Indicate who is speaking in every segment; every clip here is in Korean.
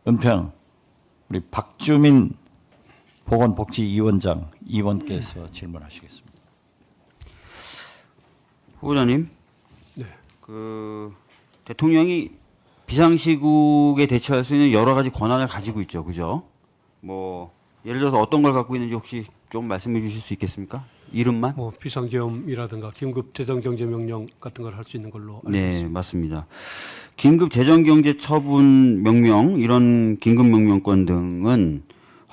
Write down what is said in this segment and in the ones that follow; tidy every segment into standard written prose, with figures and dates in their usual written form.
Speaker 1: 은평 우리 박주민 보건복지위원장 의원께서 질문하시겠습니다.
Speaker 2: 후보자님,
Speaker 3: 네.
Speaker 2: 그 대통령이 비상시국에 대처할 수 있는 여러 가지 권한을 가지고 있죠, 그죠? 뭐 예를 들어서 어떤 걸 갖고 있는지 혹시 좀 말씀해 주실 수 있겠습니까? 이름만?
Speaker 3: 뭐 비상계엄이라든가 긴급 재정경제명령 같은 걸 할 수 있는 걸로 알고
Speaker 2: 네,
Speaker 3: 있습니다.
Speaker 2: 맞습니다. 긴급 재정경제처분 명령 이런 긴급 명령권 등은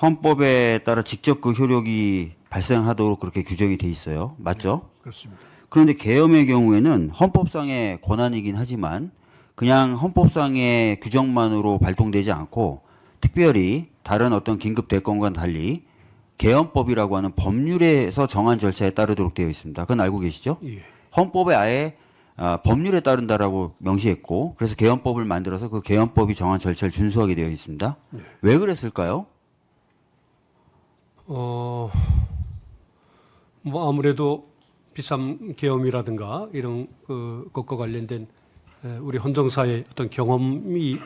Speaker 2: 헌법에 따라 직접 그 효력이 발생하도록 그렇게 규정이 돼 있어요. 맞죠?
Speaker 3: 그렇습니다.
Speaker 2: 그런데 계엄의 경우에는 헌법상의 권한이긴 하지만 그냥 헌법상의 규정만으로 발동되지 않고 특별히 다른 어떤 긴급 대권과는 달리 계엄법이라고 하는 법률에서 정한 절차에 따르도록 되어 있습니다. 그건 알고 계시죠?
Speaker 3: 예.
Speaker 2: 헌법에 아예 법률에 따른다라고 명시했고 그래서 계엄법을 만들어서 그 계엄법이 정한 절차를 준수하게 되어 있습니다.
Speaker 3: 네.
Speaker 2: 왜 그랬을까요?
Speaker 3: 뭐 아무래도 비상계엄이라든가 이런 것과 관련된 우리 헌정사의 어떤 경험이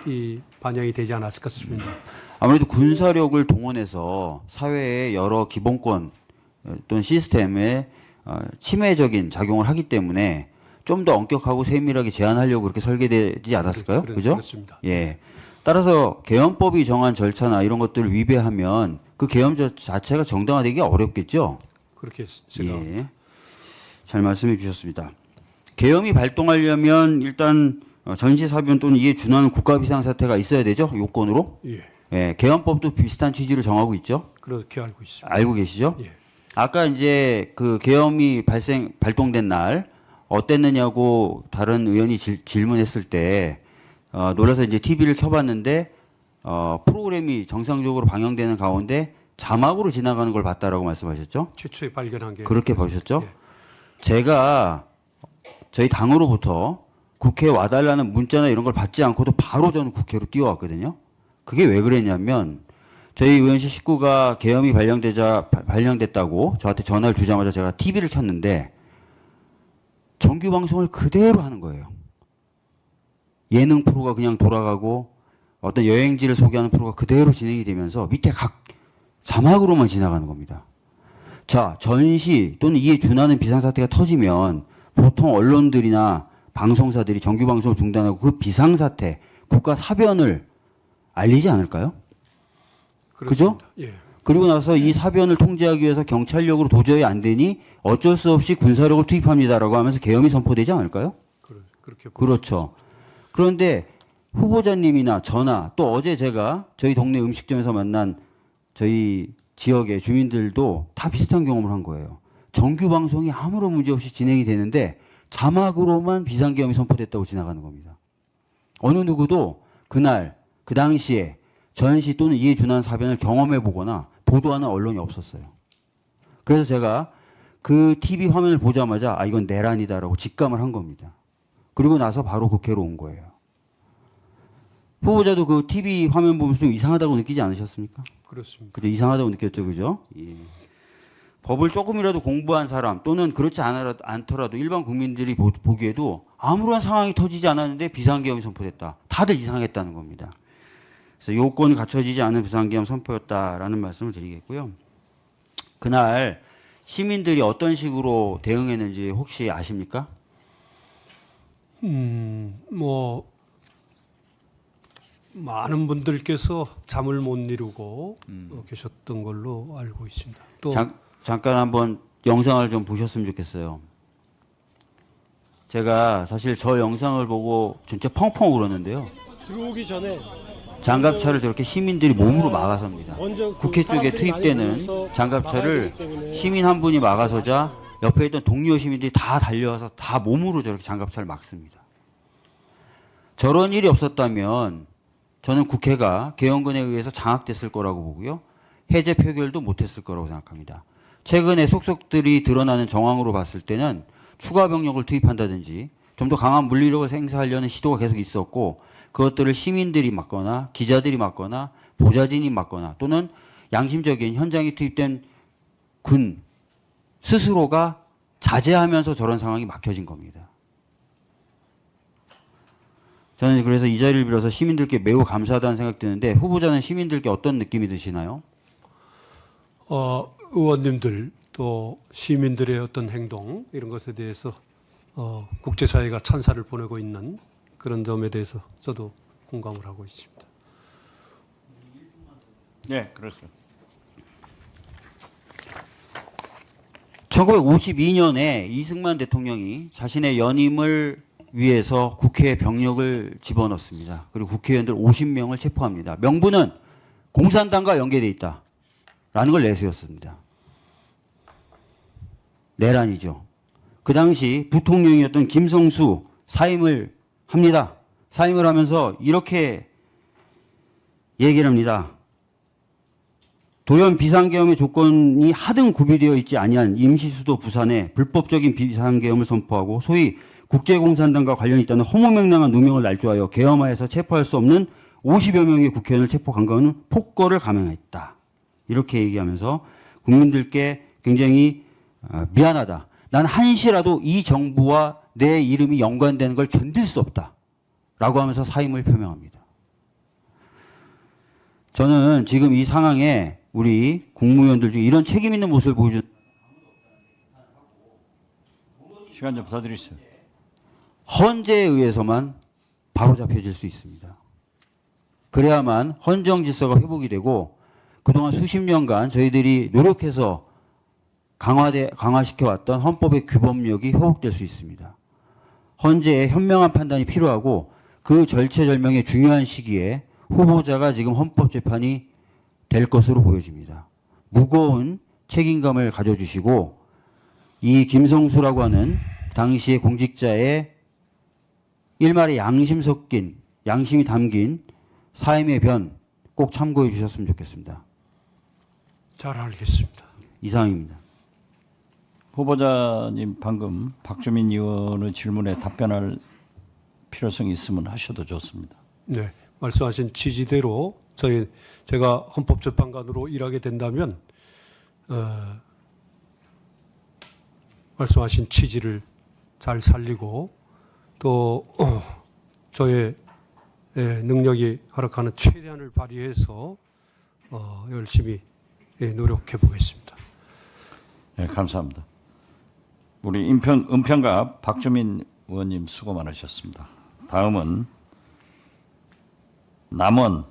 Speaker 3: 반영이 되지 않았을까 싶습니다.
Speaker 2: 아무래도 군사력을 동원해서 사회의 여러 기본권 또는 시스템에 침해적인 작용을 하기 때문에 좀 더 엄격하고 세밀하게 제한하려고 그렇게 설계되지 않았을까요? 그죠?
Speaker 3: 그렇습니다.
Speaker 2: 예. 따라서 계엄법이 정한 절차나 이런 것들을 위배하면 그 계엄 자체가 정당화되기 어렵겠죠?
Speaker 3: 그렇게 생각.
Speaker 2: 예. 잘 말씀해 주셨습니다. 계엄이 발동하려면 일단 전시사변 또는 이에 준하는 국가 비상사태가 있어야 되죠? 요건으로.
Speaker 3: 예.
Speaker 2: 예. 계엄법도 비슷한 취지를 정하고 있죠?
Speaker 3: 그렇게 알고 있습니다.
Speaker 2: 알고 계시죠?
Speaker 3: 예.
Speaker 2: 아까 이제 그 계엄이 발동된 날 어땠느냐고 다른 의원이 질문했을 때 놀라서 이제 TV를 켜봤는데 프로그램이 정상적으로 방영되는 가운데 자막으로 지나가는 걸 봤다라고 말씀하셨죠?
Speaker 3: 최초에 발견한 게
Speaker 2: 그렇게 보셨죠?
Speaker 3: 예.
Speaker 2: 제가 저희 당으로부터 국회에 와달라는 문자나 이런 걸 받지 않고도 바로 저는 국회로 뛰어왔거든요. 그게 왜 그랬냐면 저희 의원실 식구가 계엄이 발령됐다고 저한테 전화를 주자마자 제가 TV를 켰는데 정규 방송을 그대로 하는 거예요. 예능 프로가 그냥 돌아가고 어떤 여행지를 소개하는 프로가 그대로 진행이 되면서 밑에 각 자막으로만 지나가는 겁니다. 자, 전시 또는 이에 준하는 비상사태가 터지면 보통 언론들이나 방송사들이 정규 방송을 중단하고 그 비상사태, 국가 사변을 알리지 않을까요? 그죠?
Speaker 3: 그렇습니다. 예.
Speaker 2: 그리고 나서 이 사변을 통제하기 위해서 경찰력으로 도저히 안 되니 어쩔 수 없이 군사력을 투입합니다라고 하면서 계엄이 선포되지 않을까요?
Speaker 3: 그렇게
Speaker 2: 그렇죠. 그런데 후보자님이나 저나 또 어제 제가 저희 동네 음식점에서 만난 저희 지역의 주민들도 다 비슷한 경험을 한 거예요. 정규 방송이 아무런 문제 없이 진행이 되는데 자막으로만 비상계엄이 선포됐다고 지나가는 겁니다. 어느 누구도 그날 그 당시에 전시 또는 이에 준하는 사변을 경험해 보거나 보도하는 언론이 없었어요. 그래서 제가 그 TV 화면을 보자마자 아 이건 내란이다라고 직감을 한 겁니다. 그리고 나서 바로 국회로 온 거예요. 후보자도 그 TV 화면 보면서 좀 이상하다고 느끼지 않으셨습니까?
Speaker 3: 그렇습니다.
Speaker 2: 그죠? 이상하다고 느꼈죠, 그죠? 예. 법을 조금이라도 공부한 사람 또는 그렇지 않더라도 일반 국민들이 보기에도 아무런 상황이 터지지 않았는데 비상계엄이 선포됐다. 다들 이상했다는 겁니다. 그래서 요건이 갖춰지지 않은 비상계엄 선포였다라는 말씀을 드리겠고요. 그날 시민들이 어떤 식으로 대응했는지 혹시 아십니까?
Speaker 3: 뭐 많은 분들께서 잠을 못 이루고 계셨던 걸로 알고 있습니다. 또
Speaker 2: 잠깐 한번 영상을 좀 보셨으면 좋겠어요. 제가 사실 저 영상을 보고 진짜 펑펑 울었는데요.
Speaker 4: 들어오기 전에
Speaker 2: 장갑차를 저렇게 시민들이 몸으로 막아섭니다.
Speaker 4: 먼저
Speaker 2: 국회 쪽에
Speaker 4: 사람들이 많이
Speaker 2: 투입되는
Speaker 4: 모여서 막아야
Speaker 2: 장갑차를
Speaker 4: 되기 때문에
Speaker 2: 시민 한 분이 막아서자 옆에 있던 동료 시민들이 다 달려와서 다 몸으로 저렇게 장갑차를 막습니다. 저런 일이 없었다면 저는 국회가 계엄군에 의해서 장악됐을 거라고 보고요. 해제 표결도 못했을 거라고 생각합니다. 최근에 속속들이 드러나는 정황으로 봤을 때는 추가 병력을 투입한다든지 좀 더 강한 물리력을 행사하려는 시도가 계속 있었고 그것들을 시민들이 막거나 기자들이 막거나 보좌진이 막거나 또는 양심적인 현장에 투입된 군 스스로가 자제하면서 저런 상황이 막혀진 겁니다. 저는 그래서 이 자리를 빌어서 시민들께 매우 감사하다는 생각이 드는데 후보자는 시민들께 어떤 느낌이 드시나요?
Speaker 3: 의원님들 또 시민들의 어떤 행동 이런 것에 대해서 국제사회가 찬사를 보내고 있는 그런 점에 대해서 저도 공감을 하고 있습니다.
Speaker 1: 네, 그렇습니다.
Speaker 2: 1952년에 이승만 대통령이 자신의 연임을 위해서 국회에 병력을 집어넣습니다. 그리고 국회의원들 50명을 체포합니다. 명분은 공산당과 연계돼 있다라는 걸 내세웠습니다. 내란이죠. 그 당시 부통령이었던 김성수 사임을 합니다. 사임을 하면서 이렇게 얘기를 합니다. 돌연 비상계엄의 조건이 하등 구비되어 있지 아니한 임시수도 부산에 불법적인 비상계엄을 선포하고 소위 국제공산당과 관련이 있다는 허무맹랑한 누명을 날조하여 계엄하에서 체포할 수 없는 50여 명의 국회의원을 체포 강간은 폭거를 감행했다. 이렇게 얘기하면서 국민들께 굉장히 미안하다. 난 한시라도 이 정부와 내 이름이 연관되는 걸 견딜 수 없다. 라고 하면서 사임을 표명합니다. 저는 지금 이 상황에 우리 국무위원들 중에 이런 책임 있는 모습을 보여준
Speaker 1: 시간 좀 부탁드리겠습니다.
Speaker 2: 헌재에 의해서만 바로잡혀질 수 있습니다. 그래야만 헌정 질서가 회복이 되고 그동안 수십 년간 저희들이 노력해서 강화시켜왔던 헌법의 규범력이 회복될 수 있습니다. 헌재의 현명한 판단이 필요하고 그 절체절명의 중요한 시기에 후보자가 지금 헌법재판이 될 것으로 보여집니다. 무거운 책임감을 가져주시고 이 김성수라고 하는 당시의 공직자의 일말의 양심이 담긴 사임의 변 꼭 참고해 주셨으면 좋겠습니다.
Speaker 3: 잘 알겠습니다.
Speaker 2: 이상입니다.
Speaker 1: 후보자님 방금 박주민 의원의 질문에 답변할 필요성이 있으면 하셔도 좋습니다.
Speaker 3: 네, 말씀하신 취지대로 제가 헌법재판관으로 일하게 된다면 말씀하신 취지를 잘 살리고 또 저의 능력이 허락하는 최대한을 발휘해서 열심히 노력해 보겠습니다.
Speaker 1: 네, 감사합니다. 우리 은평갑 박주민 의원님 수고 많으셨습니다. 다음은 남원